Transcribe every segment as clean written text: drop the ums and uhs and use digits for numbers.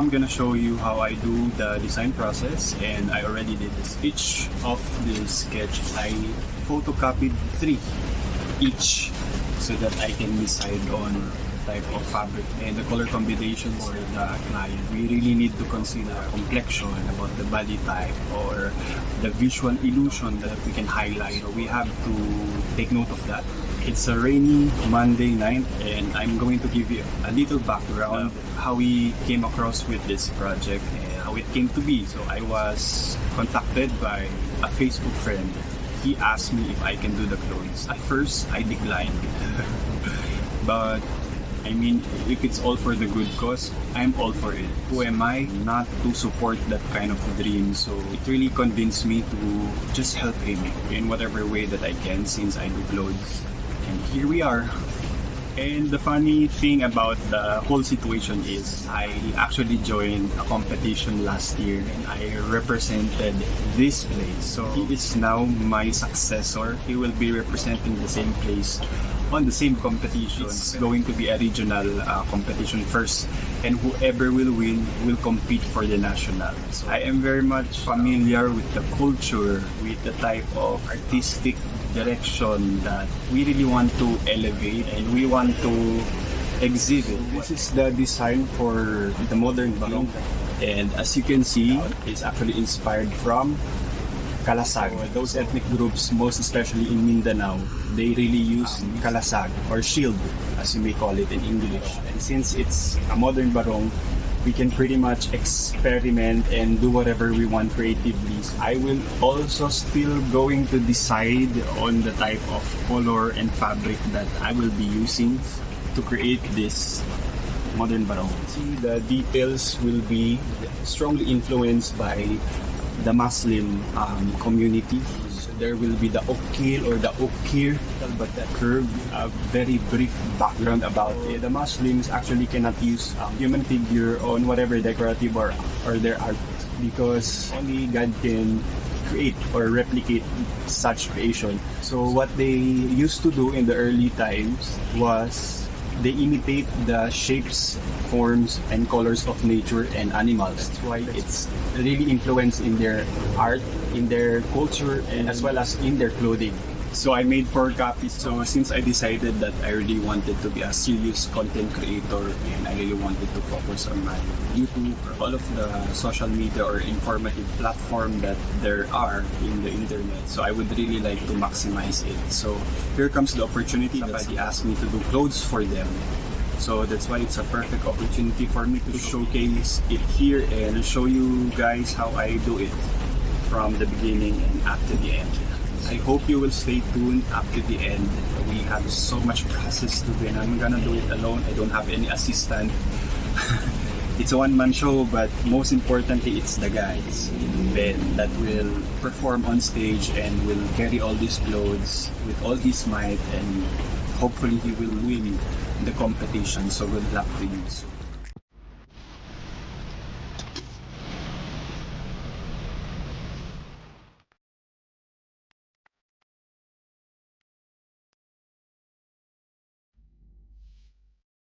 I'm gonna show you how I do the design process, and I already did this. Each of the sketch, I photocopied 3 each so that I can decide on type of fabric and the color combination for the client. We really need to consider complexion, about the body type, or the visual illusion that we can highlight. So we have to take note of that. It's a rainy Monday night, and I'm going to give you a little background how we came across with this project and how it came to be. So I was contacted by a Facebook friend. He asked me if I can do the clothes. At first, I declined. But I mean, if it's all for the good cause, I'm all for it. Who am I not to support that kind of dream? So it really convinced me to just help him in whatever way that I can, since I do clothes. And here we are. And the funny thing about the whole situation is I actually joined a competition last year and I represented this place. So he is now my successor. He will be representing the same place on the same competition. It's going to be a regional competition first, and whoever will win will compete for the national. So I am very much familiar with the culture, with the type of artistic direction that we really want to elevate and we want to exhibit. This is the design for the modern Barong, and as you can see, it's actually inspired from Kalasag. Those ethnic groups, most especially in Mindanao, they really use Kalasag or shield, as you may call it in English. And since it's a modern Barong, we can pretty much experiment and do whatever we want creatively. I will also still going to decide on the type of color and fabric that I will be using to create this modern Barong. See, the details will be strongly influenced by the Muslim community. So there will be the okil or the okir, but the curve, a very brief background about it. The Muslims actually cannot use human figure on whatever decorative or their art, because only God can create or replicate such creation. So what they used to do in the early times was they imitate the shapes, forms, and colors of nature and animals. That's why it's really influenced in their art, in their culture, and as well as in their clothing. So I made 4 copies. So since I decided that I really wanted to be a serious content creator and I really wanted to focus on my YouTube or all of the social media or informative platform that there are in the internet, so I would really like to maximize it. So here comes the opportunity. Somebody asked me to do clothes for them. So that's why it's a perfect opportunity for me to showcase it here and show you guys how I do it from the beginning and up to the end. I hope you will stay tuned up to the end. We have so much process to do and I'm gonna do it alone. I don't have any assistant. It's a one-man show, but most importantly, it's the guys in bed that will perform on stage and will carry all these clothes with all his might, and hopefully he will win the competition. So good luck to you.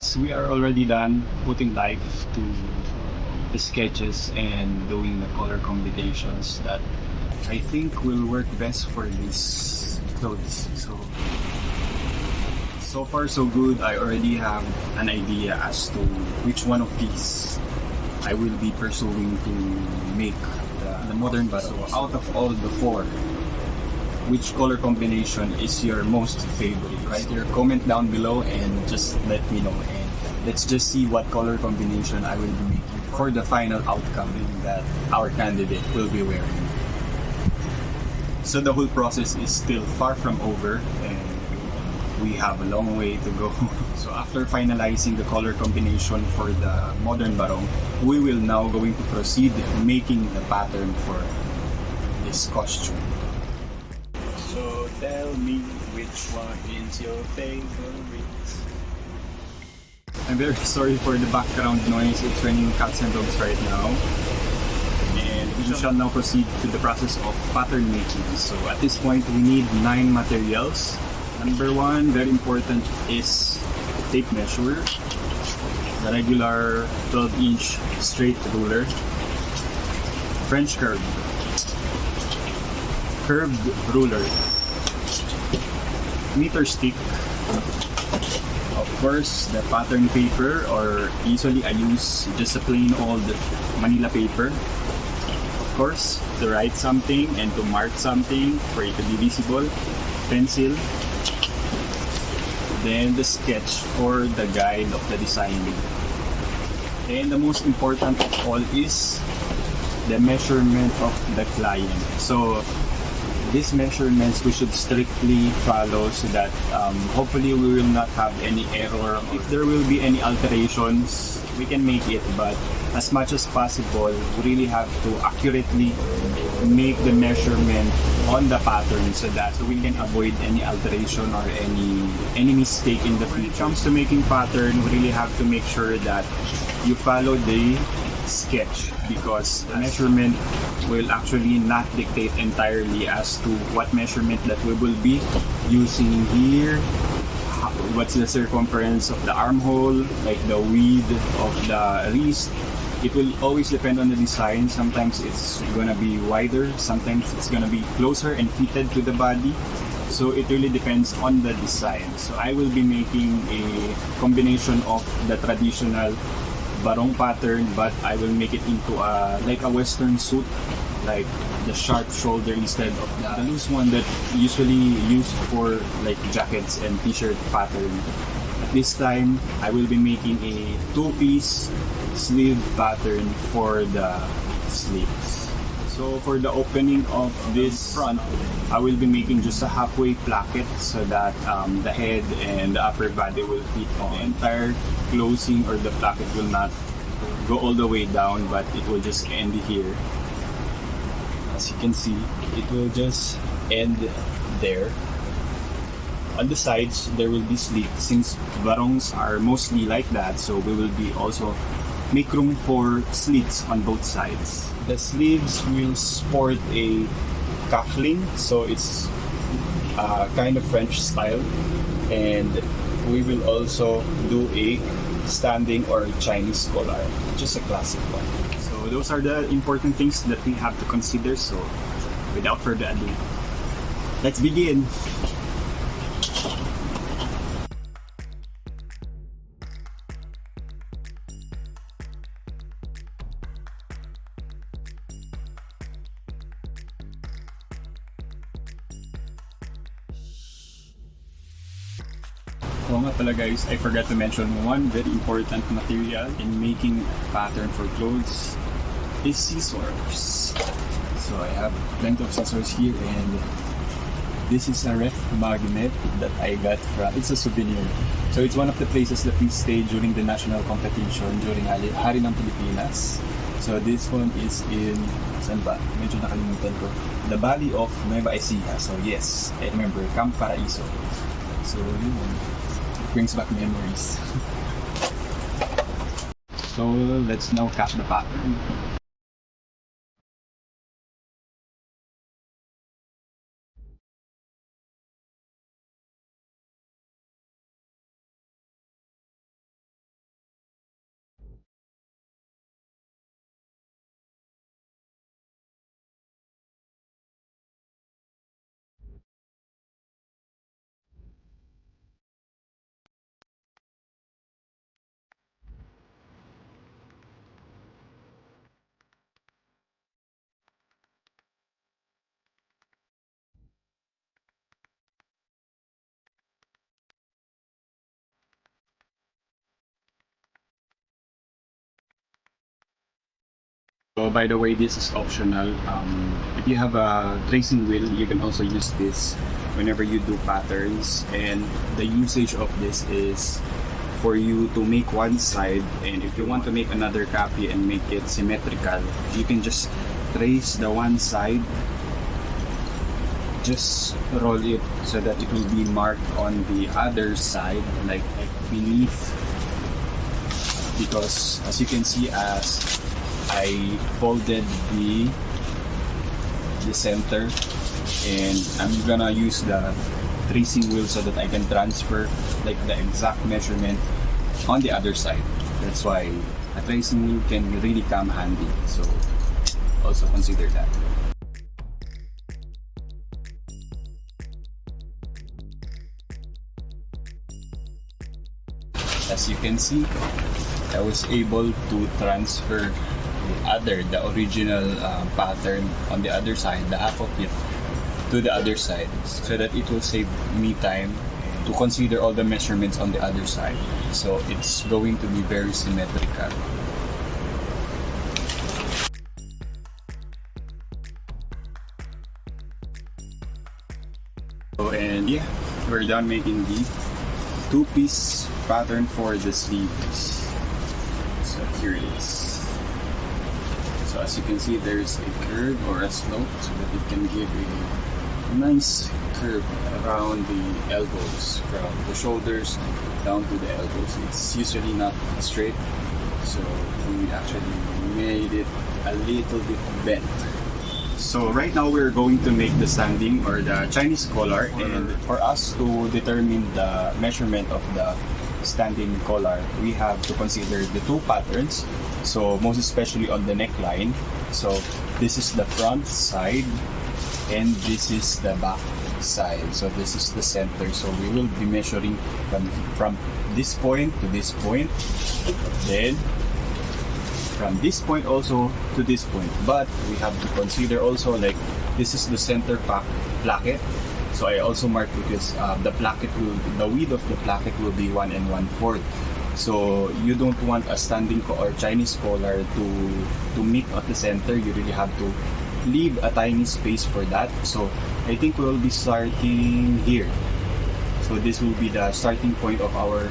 So we are already done putting life to the sketches and doing the color combinations that I think will work best for these clothes. So far so good. I already have an idea as to which one of these I will be pursuing to make the modern Barong. So out of all the 4, which color combination is your most favorite? Write your comment down below and just let me know, and let's just see what color combination I will be making for the final outcome that our candidate will be wearing. So the whole process is still far from over and we have a long way to go. So after finalizing the color combination for the modern Barong, we will now going to proceed making the pattern for this costume. So tell me which one is your favorite. I'm very sorry for the background noise. It's raining cats and dogs right now. And we shall now proceed to the process of pattern making. So at this point, we need 9 materials. Number 1, very important, is tape measure. the regular 12-inch straight ruler, French curve, curved ruler, meter stick, of course the pattern paper, or usually I use just a plain old Manila paper, of course to write something and to mark something for it to be visible, pencil, then the sketch for the guide of the design. And the most important of all is the measurement of the client. So these measurements we should strictly follow so that hopefully we will not have any error. If there will be any alterations, we can make it, but as much as possible, we really have to accurately make the measurement on the pattern so that we can avoid any alteration or any mistake in the future. When it comes to making pattern, we really have to make sure that you follow the sketch, because the measurement will actually not dictate entirely as to what measurement that we will be using here, what's the circumference of the armhole, like the width of the wrist. It will always depend on the design. Sometimes it's gonna be wider, sometimes it's gonna be closer and fitted to the body. So it really depends on the design. So I will be making a combination of the traditional Barong pattern, but I will make it into like a western suit, like the sharp shoulder instead of the loose one that usually used for like jackets and t-shirt pattern. At this time, I will be making a two-piece sleeve pattern for the sleeves. So for the opening of this front, I will be making just a halfway placket so that the head and the upper body will fit on. The entire closing or the placket will not go all the way down, but it will just end here. As you can see, it will just end there. On the sides, there will be slits since barongs are mostly like that, so we will be also make room for slits on both sides. The sleeves will sport a cuffling, so it's kind of French style, and we will also do a standing or Chinese collar, just a classic one. So those are the important things that we have to consider. So without further ado, let's begin. Oo nga pala guys, I forgot to mention one very important material in making pattern for clothes is scissors. So I have plenty of scissors here, and this is a ref magnet that I got from, it's a souvenir. So it's one of the places that we stayed during the national competition during Hari ng Pilipinas. So this one is in, saan ba? Medyo nakalimutan ko. The Valley of Nueva Ecija. So yes, I remember, Camp Paraiso. So yun. Brings back memories. So let's now cut the pattern. So by the way, this is optional. If you have a tracing wheel, you can also use this whenever you do patterns. And the usage of this is for you to make one side, and if you want to make another copy and make it symmetrical, you can just trace the one side, just roll it so that it will be marked on the other side, like beneath. Because as you can see, as I folded the center, and I'm gonna use the tracing wheel so that I can transfer like the exact measurement on the other side. That's why a tracing can really come handy. So also consider that. As you can see, I was able to transfer the original pattern on the other side, the half of it, to the other side, so that it will save me time to consider all the measurements on the other side. So it's going to be very symmetrical. So, and yeah, we're done making the two-piece pattern for the sleeves. So here it is. So as you can see, there's a curve or a slope so that it can give a nice curve around the elbows, from the shoulders down to the elbows. It's usually not straight, so we actually made it a little bit bent. So right now we're going to make the standing or the Chinese collar, and for us to determine the measurement of the standing collar, we have to consider the two patterns. So most especially on the neckline. So this is the front side and this is the back side. So this is the center. So we will be measuring from this point to this point, then from this point also to this point. But we have to consider also, like, this is the center placket. So I also marked because the width of the placket will be 1 1/4. So you don't want a standing or Chinese collar to meet at the center. You really have to leave a tiny space for that. So I think we'll be starting here. So this will be the starting point of our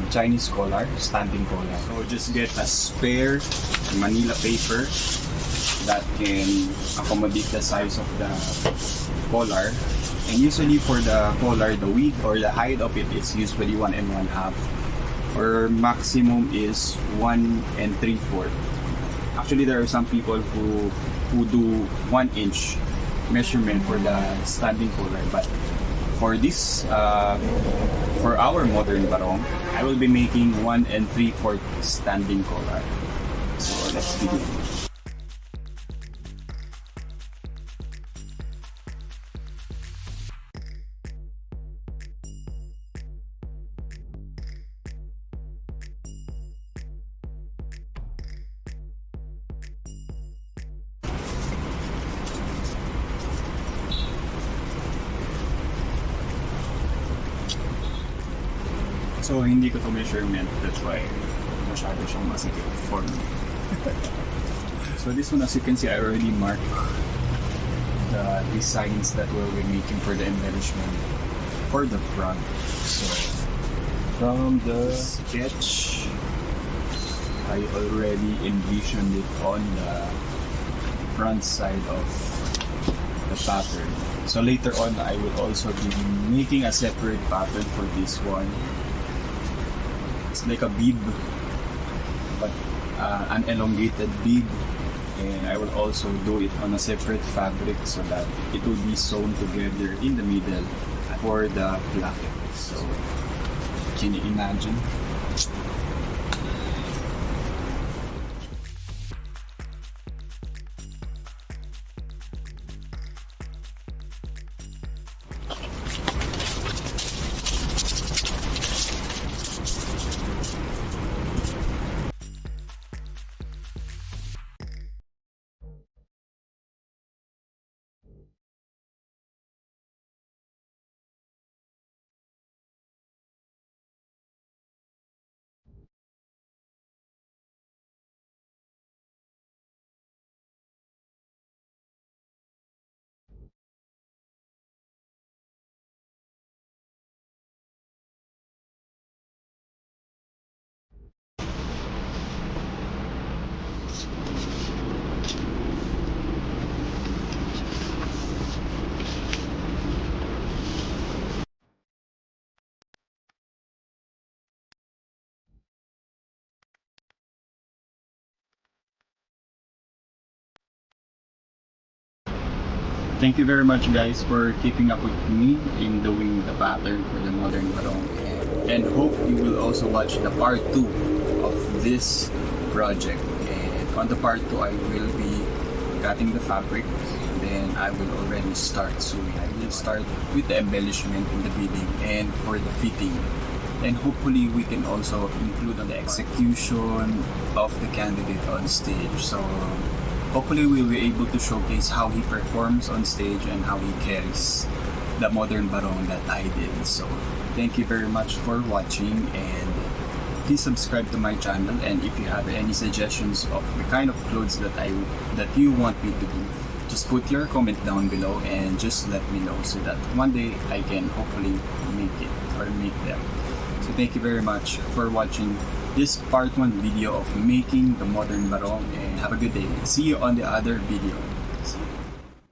Chinese collar, standing collar. So just get a spare Manila paper that can accommodate the size of the collar. And usually for the collar, the width or the height of it is usually 1 1/2. Or maximum is 1 3/4. Actually, there are some people who do 1 inch measurement for the standing collar, but for this for our modern barong, I will be making 1 3/4 standing collar. So let's begin. So hindi ko to measurement, that's why masyado siyang masikip for me. So this one, as you can see, I already marked the designs that we'll be making for the embellishment for the front. So from the sketch, I already envisioned it on the front side of the pattern. So later on, I will also be making a separate pattern for this one. It's like a bead, but an elongated bead, and I will also do it on a separate fabric so that it will be sewn together in the middle for the placket. So can you imagine? Thank you very much, guys, for keeping up with me in doing the pattern for the modern barong, and hope you will also watch the part 2 of this project. And on the part 2, I will be cutting the fabric. Then I will already start sewing. I will start with the embellishment in the beading and for the fitting. And hopefully we can also include on the execution of the candidate on stage. So hopefully we'll be able to showcase how he performs on stage and how he carries the modern barong that I did. So thank you very much for watching, and please subscribe to my channel. And if you have any suggestions of the kind of clothes that you want me to do, just put your comment down below and just let me know so that one day I can hopefully make it or make them. So thank you very much for watching this part 1 video of making the modern barong, and have a good day. See you on the other video.